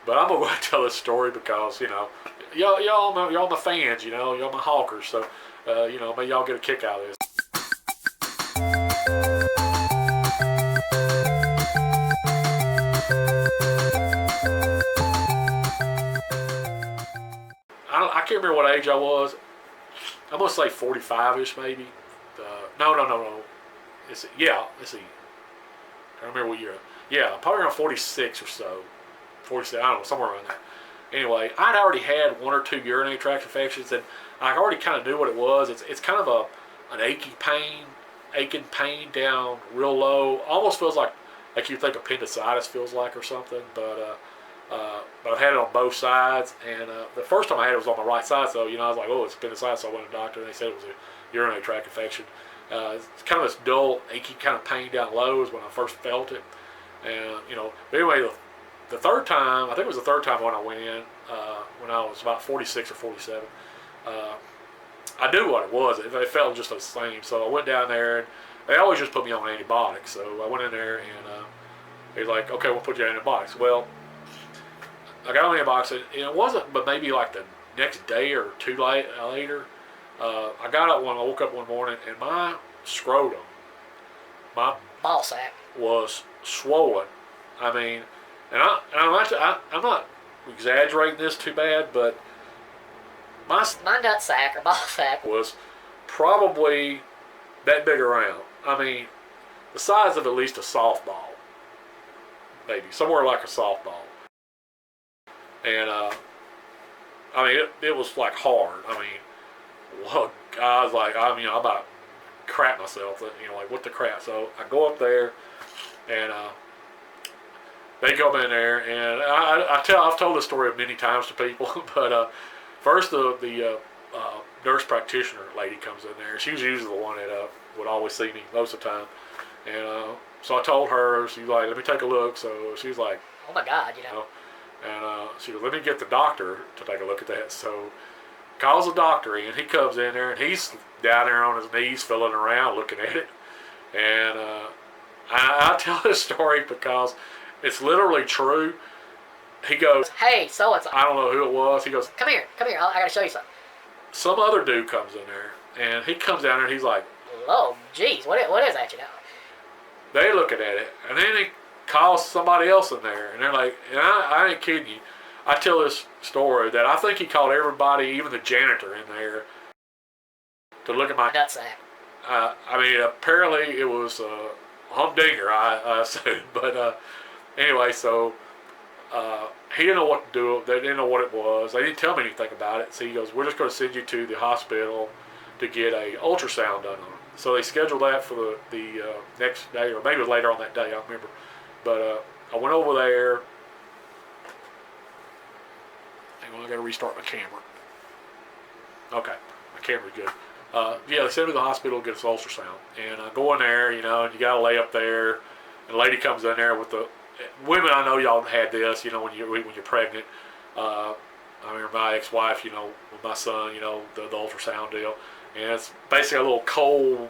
But I'm gonna go ahead and tell this story because y'all my fans, y'all my hawkers. So maybe y'all get a kick out of this. I can't remember what age I was. I'm gonna say 45ish maybe. No. Let's see. I remember what year. Yeah, probably around 46 or so. 47, I don't know, somewhere around there. Anyway, I'd already had one or two urinary tract infections, and I already kind of knew what it was. It's kind of an aching pain down real low. Almost feels like you think appendicitis feels like or something. But I've had it on both sides, and the first time I had it was on the right side. So I was like, oh, it's appendicitis. So I went to the doctor, and they said it was a urinary tract infection. It's kind of this dull, achy kind of pain down low is when I first felt it. And, but anyway, the third time, I think it was the third time when I went in, when I was about 46 or 47, I knew what it was. It felt just the same. So I went down there, and they always just put me on antibiotics. So I went in there, and he was like, okay, we'll put you on antibiotics. Well, I got on antibiotics, and it wasn't but maybe like the next day or two later, I got up when I woke up one morning, and my scrotum, my ball sack, was swollen. I mean, and I'm not exaggerating this too bad, but my nut sack or ball sack was probably that big around. I mean, the size of at least a softball, maybe somewhere like a softball. And I mean, it was like hard. I mean, look, I was like, I'm about to crap myself. Like what the crap? So I go up there, and they come in there, and I've told this story many times to people, but first the nurse practitioner lady comes in there. She was usually the one that would always see me most of the time, and so I told her, she's like, let me take a look. So she's like, oh my God, and she goes, let me get the doctor to take a look at that. So calls the doctor in. He comes in there, and he's down there on his knees, filling around, looking at it. And I tell this story because it's literally true. He goes, hey, so-and-so. I don't know who it was. He goes, come here. I got to show you something. Some other dude comes in there, and he comes down there, and he's like, oh, geez, what is that, They looking at it, and then he calls somebody else in there, and they're like, and I ain't kidding you. I tell this story that I think he called everybody, even the janitor in there, to look at my nutsack. I mean, apparently it was humdinger, I assume. But anyway, so he didn't know what to do. They didn't know what it was. They didn't tell me anything about it. So he goes, we're just going to send you to the hospital to get a ultrasound done on it. So they scheduled that for the next day, or maybe it was later on that day, I don't remember. But I went over there. Hang on, I got to restart my camera. Okay, my camera's good. They sent me to the hospital to get this ultrasound. And I go in there, and you got to lay up there. And the lady comes in there with the women. I know y'all had this, when you're pregnant. I remember my ex-wife, with my son, the ultrasound deal. And it's basically a little cold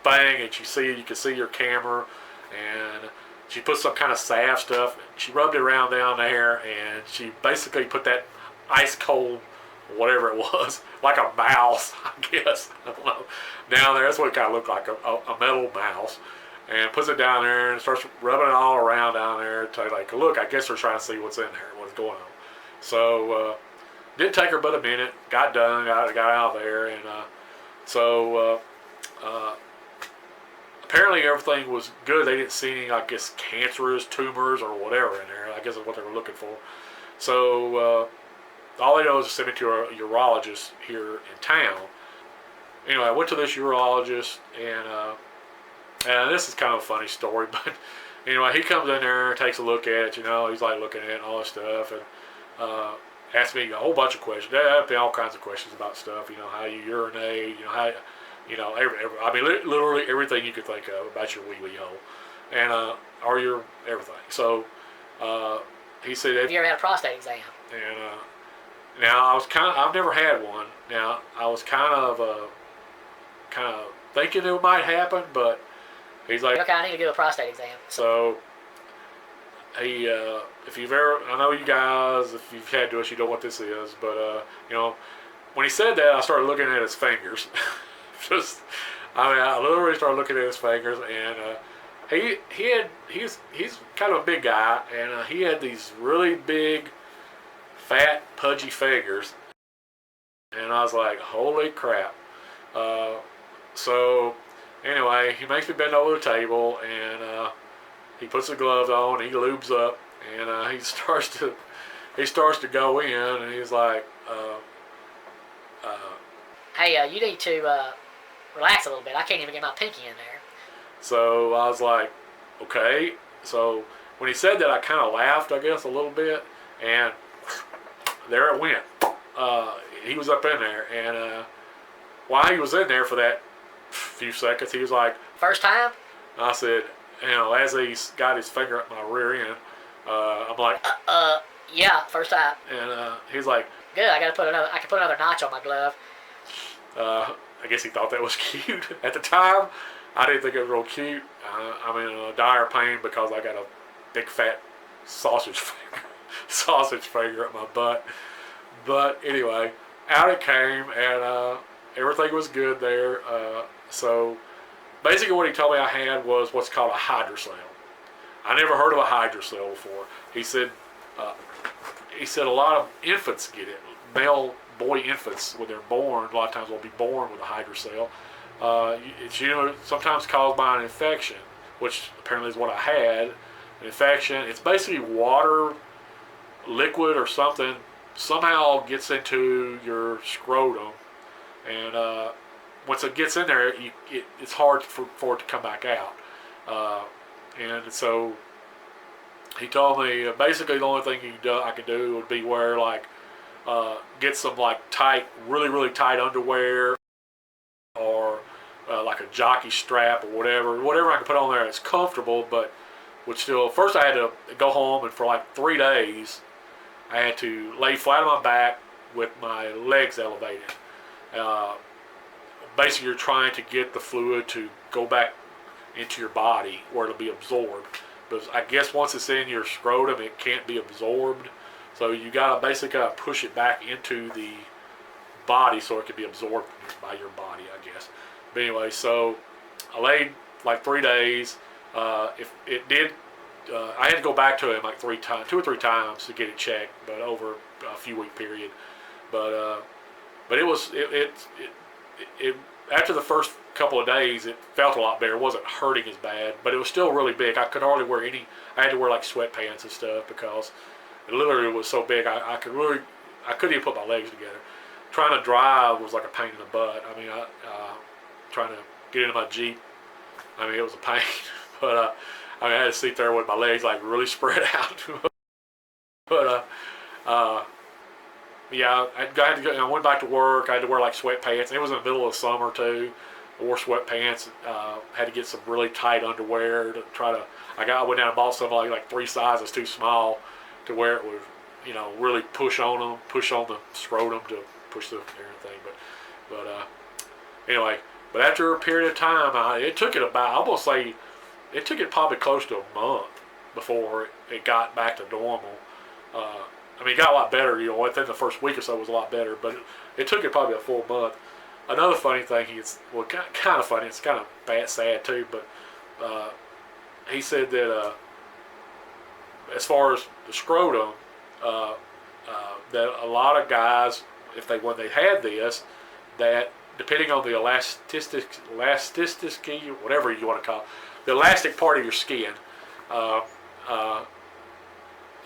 thing, and you can see your camera, and she put some kind of salve stuff, and she rubbed it around down there, and she basically put that ice cold, whatever it was, like a mouse, I guess, I don't know, down there. That's what it kind of looked like, a metal mouse, and puts it down there and starts rubbing it all around down there to like, look, I guess they're trying to see what's in there, what's going on. So didn't take her but a minute, got done, got out of there, and so apparently everything was good. They didn't see any, I guess, cancerous tumors or whatever in there. I guess is what they were looking for. So all they know is to send me to a urologist here in town. Anyway, I went to this urologist, and this is kind of a funny story, but anyway, he comes in there, takes a look at it, he's like looking at it and all this stuff, and asked me a whole bunch of questions. There have all kinds of questions about stuff, how you urinate, how, I mean, literally everything you could think of about your wee hole, and or your everything. So he said, have you ever had a prostate exam? And now I've never had one. Now I was kind of thinking it might happen, but he's like, okay, I need to do a prostate exam. So he, if you've ever, I know you guys, if you've had to, you know what this is, but you know, when he said that, I started looking at his fingers. Just, I mean, I literally started looking at his fingers, and he's kind of a big guy, and he had these really big, fat, pudgy fingers, and I was like, holy crap. So anyway, he makes me bend over the table, and he puts the gloves on, he lubes up, and he starts to go in, and he's like, Hey, you need to relax a little bit. I can't even get my pinky in there. so I was like, okay. So when he said that, I kind of laughed, I guess, a little bit, and there it went. He was up in there, and while he was in there for that few seconds, he was like, First time? I said, you know, as he's got his finger up my rear end, I'm like, Yeah, first time. and he's like, Good. I can put another notch on my glove. I guess he thought that was cute. At the time, I didn't think it was real cute. I'm in a dire pain because I got a big fat sausage finger up my butt. But anyway, out it came, and everything was good there. So basically what he told me I had was what's called a hydrocele. I never heard of a hydrocele before. He said a lot of infants get it. Male boy infants, when they're born, a lot of times will be born with a hydrocele. It's sometimes caused by an infection, which apparently is what I had. An infection. It's basically water, liquid or something, somehow gets into your scrotum, and once it gets in there, it's hard for it to come back out. And so he told me basically the only thing I could do would be wear get some tight, really tight underwear, or like a jockey strap or whatever I can put on there that's comfortable, but would still. First, I had to go home, and for 3 days, I had to lay flat on my back with my legs elevated. Basically, you're trying to get the fluid to go back into your body where it'll be absorbed. But I guess once it's in your scrotum, it can't be absorbed. So you gotta basically push it back into the body so it can be absorbed by your body, I guess. But anyway, so I laid 3 days. If it did, I had to go back to him 2 or 3 times to get it checked, but over a few week period. But it was it after the first couple of days, it felt a lot better. It wasn't hurting as bad, but it was still really big. I could hardly wear any. I had to wear sweatpants and stuff because it literally was so big. I couldn't even put my legs together. Trying to drive was like a pain in the butt. I mean, trying to get into my Jeep, I mean, it was a pain. But I had to sit there with my legs really spread out. But yeah, I went back to work. I had to wear sweatpants. And it was in the middle of the summer too. I wore sweatpants. Had to get some really tight underwear to try to. I went down and bought some 3 sizes too small to where it would, really push on the scrotum to push the everything. But anyway, but after a period of time, it took it probably close to a month before it got back to normal. I mean, it got a lot better, within the first week or so it was a lot better, but it took it probably a full month. Another funny thing, kind of funny, it's kind of sad too, but he said that as far as the scrotum, that a lot of guys, when they had this, that depending on the elasticity, whatever you want to call it, the elastic part of your skin,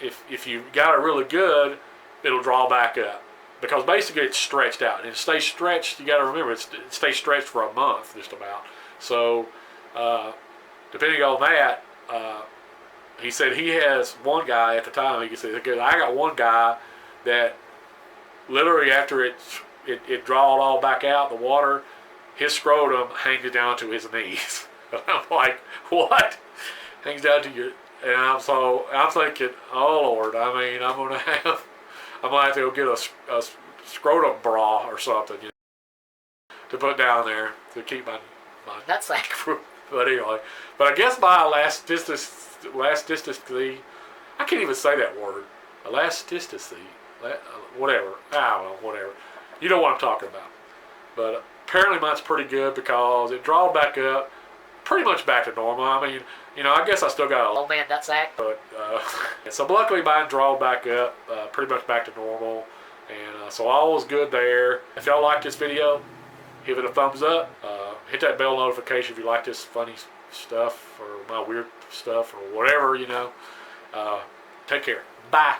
if you got it really good, it'll draw back up. Because basically it's stretched out. And it stays stretched, you got to remember, it stays stretched for a month just about. So depending on that, he said he has one guy at the time, he said, I got one guy that literally after it drawed all back out, the water, his scrotum hangs down to his knees. I'm like, what? Hangs down to your... And I'm thinking, oh Lord, I mean, I'm gonna have to go get a scrotum bra or something, to put down there to keep my nutsack. But anyway, but I guess my elasticity I can't even say that word. Elasticity. Whatever. I don't know, whatever. You know what I'm talking about. But apparently mine's pretty good because it drawed back up, pretty much back to normal. I mean, I guess I still got a Old man nutsack. but so luckily mine drawed back up, pretty much back to normal, and so all was good there. If y'all like this video, give it a thumbs up. Hit that bell notification if you like this funny stuff or my weird stuff or whatever. Take care. Bye.